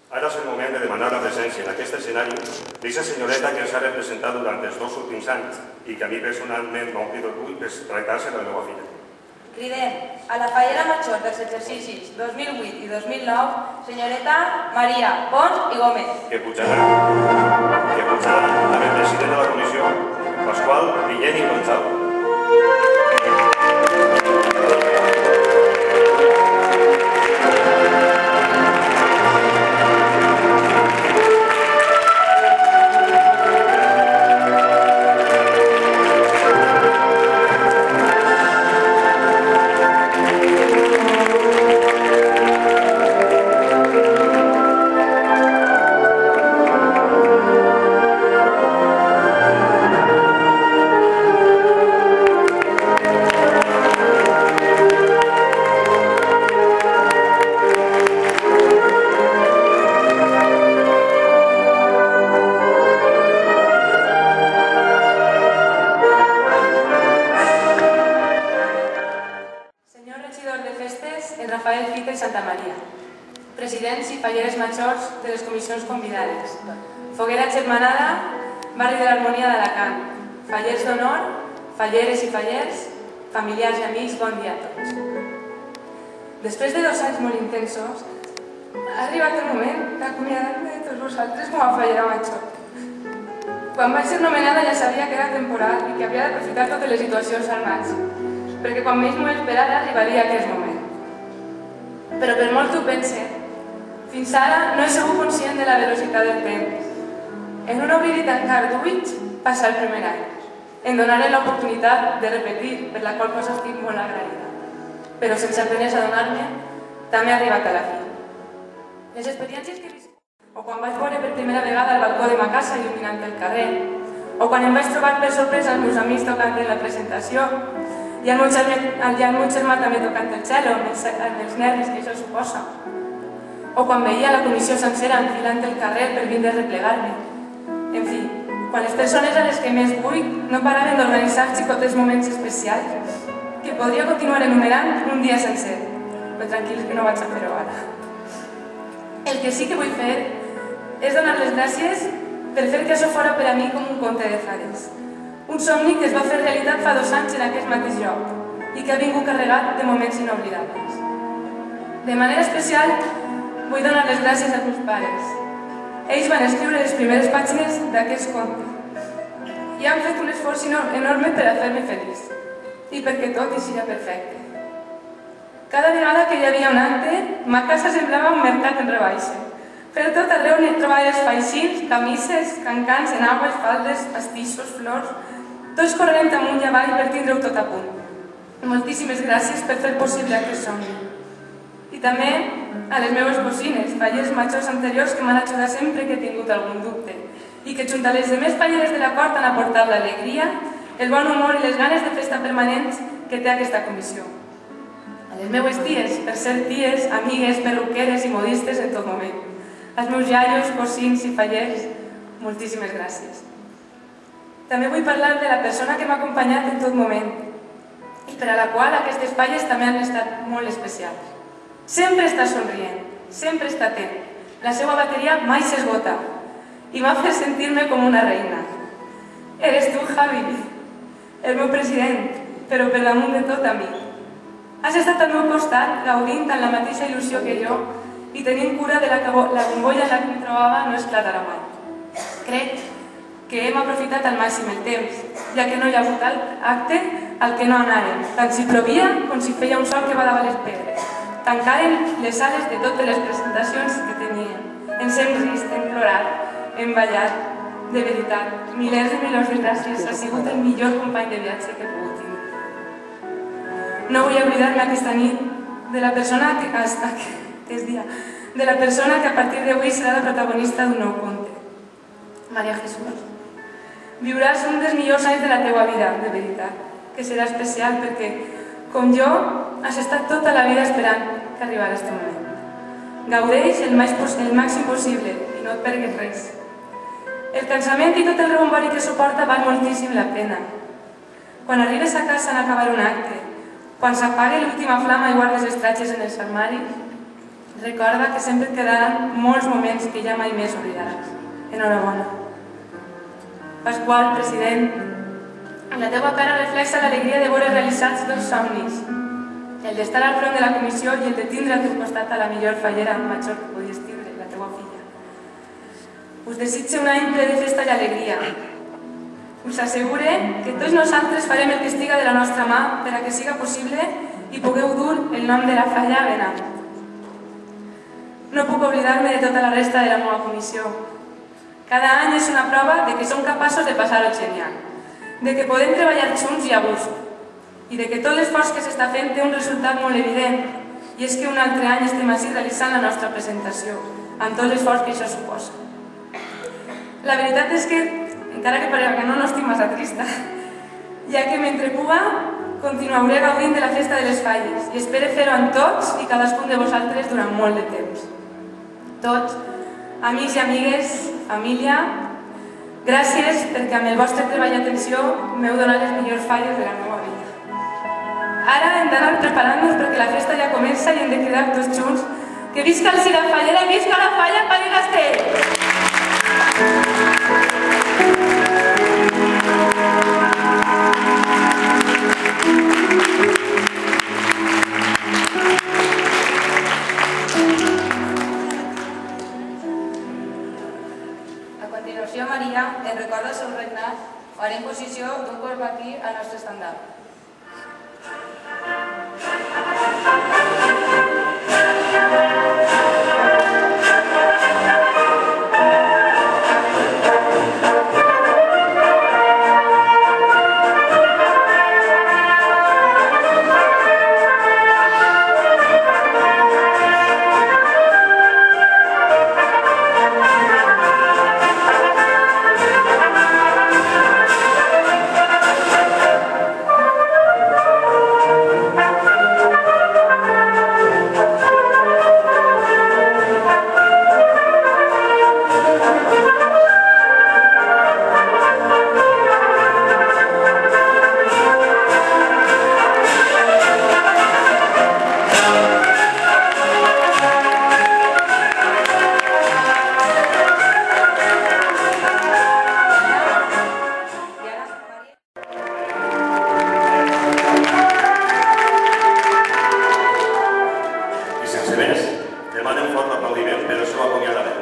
Ara és el moment de demanar la presència en aquest escenari d'aquesta senyoreta que ens ha representat durant els 2 últims anys i que a mi personalment m'ompli d'orgull per tractar-se de la meva filla. Cridem a la fallera major dels exercicis 2008 i 2009, senyoreta Maria Pons i Gómez. Que pujarà amb el president de la comissió, Pasqual Guillén i Gonzalo. Presidents i falleres majors de les comissions convidades. Foguera Germanada, barri de l'Harmonia d'Alacant. Fallers d'honor, falleres i fallers, familiars i amics, bon dia a tots. Després de 2 anys molt intensos, ha arribat el moment d'acomiadar-me de tots vosaltres com a fallera major. Quan vaig ser nomenada ja sabia que era temporal i que havia d'aprofitar totes les situacions al màxim, perquè quan més m'ho esperava arribaria aquest moment. Però per molt que ho pense, fins ara no he sigut conscient de la velocitat del temps. En un obrir i tancar d'ulls passa el primer any. Em donaré l'oportunitat de repetir, per la qual cosa estic molt agraïda. Però sense apenes adonar-me, també he arribat a la fi. Les experiències que he viscut, o quan vaig veure per primera vegada el balcó de ma casa il·luminant el carrer, o quan em vaig trobar per sorpresa els meus amics tocant en la presentació, i el meu germà també tocant el cello, amb els nervis que això suposa. O quan veia la comissió sencera enfilant el carrer per vindre a replegar-me. En fi, quan les persones a les que més vull no paraven d'organitzar xicotes moments especials, que podria continuar enumerant un dia sencer, però tranquils que no vaig a fer-ho ara. El que sí que vull fer és donar les gràcies per fer que això fora per a mi com un conte de fades. Un somni que es va fer realitat fa 2 anys en aquest mateix lloc i que ha vingut carregat de moments inoblidables. De manera especial, vull donar les gràcies als meus pares. Ells van escriure les primeres pàgines d'aquest conte i han fet un esforç enorme per a fer-me feliç i perquè tot hi sigui perfecte. Cada vegada que hi havia un acte, ma casa semblava un mercat en rebaixa. Per tot arreu n'hi trobaves faixins, camises, cancans, enagues, faldes, pastissos, flors, tots corrent amunt i avall per tindre-ho tot a punt. Moltíssimes gràcies per fer possible aquest somni. I també a les meves cosines, fallers majors anteriors que m'han ajudat sempre que he tingut algun dubte i que junt a les demés falleres de la cort han aportat l'alegria, el bon humor i les ganes de festa permanents que té aquesta comissió. A les meues ties, per ser ties, amigues, perruqueres i modistes en tot moment. Als meus iaios, cosins i fallers, moltíssimes gràcies. També vull parlar de la persona que m'ha acompanyat en tot moment i per a la qual aquestes falles també han estat molt especials. Sempre està somrient, sempre està atent. La seva bateria mai s'esgota i m'ha fet sentir-me com una reina. Eres tu, Javi, el meu president, però per damunt de tot amic. Has estat al meu costat, gaudint amb la mateixa il·lusió que jo i tenint cura de la bombolla en la que em trobava no esclatarà mai. Crec que hem aprofitat al màxim el temps, ja que no hi ha hagut acte al que no anàrem, tant si plovia com si feia un sol que badava les pedres. Tancàrem les sales de totes les presentacions que teníem. Ens hem rist, hem plorat, hem ballat. De veritat, milers de gràcies. Ha sigut el millor company de viatge que he pogut tindre. No vull oblidar-me aquesta nit de la persona que a partir d'avui serà la protagonista d'un nou conte. Maria Jesús. Viuràs un dels millors anys de la teva vida, de veritat, que serà especial perquè, com jo, has estat tota la vida esperant que arribarà aquest moment. Gaudeix el màxim possible i no et pergues res. El cansament i tot el rebombori que suporta val moltíssim la pena. Quan arribes a casa en acabar un acte, quan s'apaga l'última flama i guardes els tratges en els armaris, Recorda que sempre et quedaran molts moments que ja mai més oblidaràs. Enhorabona. Pasqual, president, en la teva cara reflexa l'alegria de veure realitzats dos somnis, el d'estar al front de la comissió i el de tindre al teu costat a la millor fallera major que podies tindre, la teva filla. Us desitge un any ple de festa i alegria. Us assegure que tots nosaltres farem el que estiga de la nostra mà per a que siga possible i pugueu dur el nom de la falla ben alt. No puc oblidar-me de tota la resta de la meva comissió. Cada any és una prova de que som capaços de passar-ho genial, de que podem treballar junts i a gust, i de que tot l'esforç que s'està fent té un resultat molt evident, i és que un altre any estem així realitzant la nostra presentació, amb tot l'esforç que això suposa. La veritat és que, encara que parega que no estic massa trista, ja que mentre puga continuaré gaudint de la festa de les falles i espero fer-ho amb tots i cadascun de vosaltres durant molt de temps. Tots, amics i amigues, família, gràcies perquè amb el vostre treball i atenció m'heu donat les millors falles de la meva vida. Ara hem d'anar preparant-nos perquè la festa ja comença i hem de cridar tots junts que visca el Cira Fallera i visca la falla Paregastell! A continuació, Maria, en record del seu regnat, farem posició d'un cor baquí al nostre estendard. Demanen fort l'aplaudiment per la seva acomiadament.